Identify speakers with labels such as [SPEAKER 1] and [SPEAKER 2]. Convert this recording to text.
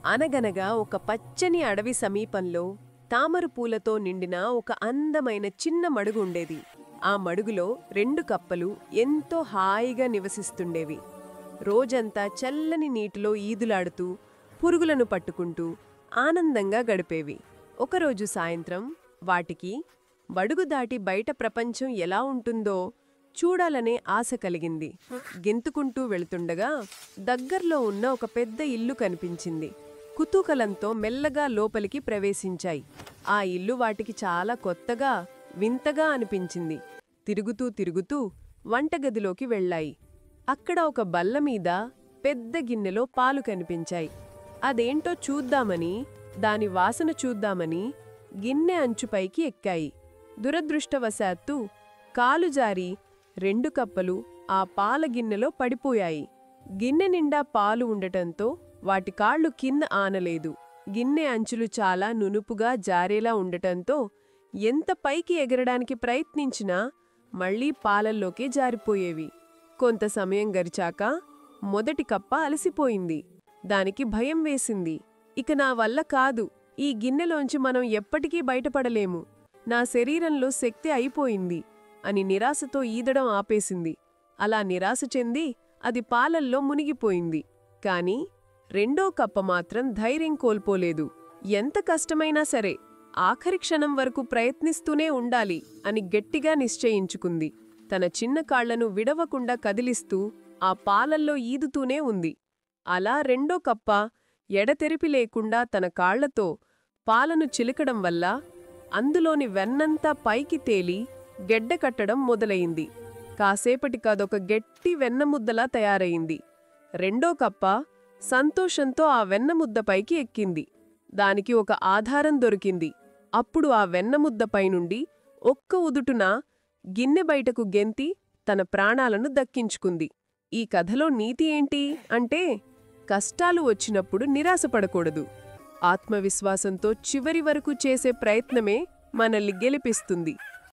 [SPEAKER 1] అనగనగా ఒక పచ్చని అడవి సమీపంలో తామర పూలతో నిండిన ఒక అందమైన చిన్న మడుగు ఉండేది. ఆ మడుగులో 2 కప్పలు ఎంతో హాయిగా నివసిస్తుండేవి. రోజంతా చల్లని నీటిలో ఈదులాడుతూ పురుగులను పట్టుకుంటూ ఆనందంగా గడిపేవి. ఒకరోజు సాయంత్రం వాటికి మడుగు దాటి బయట ప్రపంచం ఎలా ఉంటుందో చూడాలనే ఆశ కలిగింది. గెంతుకుంటూ వెళుతుండగా దగ్గర్లో ఉన్న ఒక పెద్ద ఇల్లు కనిపించింది. కుతూహలంతో మెల్లగా లోపలికి ప్రవేశించాయి. ఆ ఇల్లు వాటికి చాలా కొత్తగా, వింతగా అనిపించింది. తిరుగుతూ తిరుగుతూ వంటగదిలోకి వెళ్ళాయి. అక్కడ ఒక బల్లమీద పెద్ద గిన్నెలో పాలు కనిపించాయి. అదేంటో చూద్దామని, దాని వాసన చూద్దామని గిన్నె అంచుపైకి ఎక్కాయి. దురదృష్టవశాత్తు కాలు జారి 2 కప్పలు ఆ పాల గిన్నెలో పడిపోయాయి. గిన్నె నిండా పాలు ఉండటంతో వాటి కాళ్ళు కింద ఆనలేదు. గిన్నె అంచులు చాలా నునుపుగా జారేలా ఉండటంతో ఎంత పైకి ఎగరడానికి ప్రయత్నించినా మళ్లీ పాలల్లోకే జారిపోయేవి. కొంత సమయం గడిచాక మొదటి కప్ప అలసిపోయింది. దానికి భయం వేసింది. ఇక నా వల్ల కాదు, ఈ గిన్నెలోంచి మనం ఎప్పటికీ బయటపడలేము, నా శరీరంలో శక్తి అయిపోయింది అని నిరాశతో ఈదడం ఆపేసింది. అలా నిరాశ చెంది అది పాలల్లో మునిగిపోయింది. కాని రెండో కప్ప మాత్రం ధైర్యం కోల్పోలేదు. ఎంత కష్టమైనా సరే ఆఖరి క్షణం వరకు ప్రయత్నిస్తూనే ఉండాలి అని గట్టిగా నిశ్చయించుకుంది. తన చిన్న కాళ్లను విడవకుండా కదిలిస్తూ ఆ పాలల్లో ఈదుతూనే ఉంది. అలా రెండో కప్ప ఎడతెరిపి లేకుండా తన కాళ్లతో పాలను చిలకడం వల్ల అందులోని వెన్నంతా పైకి తేలి గెడ్డకట్టడం మొదలయింది. కాసేపటికదొక గట్టి వెన్నముద్దలా తయారయింది. రెండో కప్ప సంతోషంతో ఆ వెన్నముద్దపైకి ఎక్కింది. దానికి ఒక ఆధారం దొరికింది. అప్పుడు ఆ వెన్నముద్దపైనుండి ఒక్క ఉదుటున గిన్నె బయటకు గెంతి తన ప్రాణాలను దక్కించుకుంది. ఈ కథలో నీతి ఏంటి అంటే, కష్టాలు వచ్చినప్పుడు నిరాశపడకూడదు. ఆత్మవిశ్వాసంతో చివరి వరకు చేసే ప్రయత్నమే మనల్ని గెలిపిస్తుంది.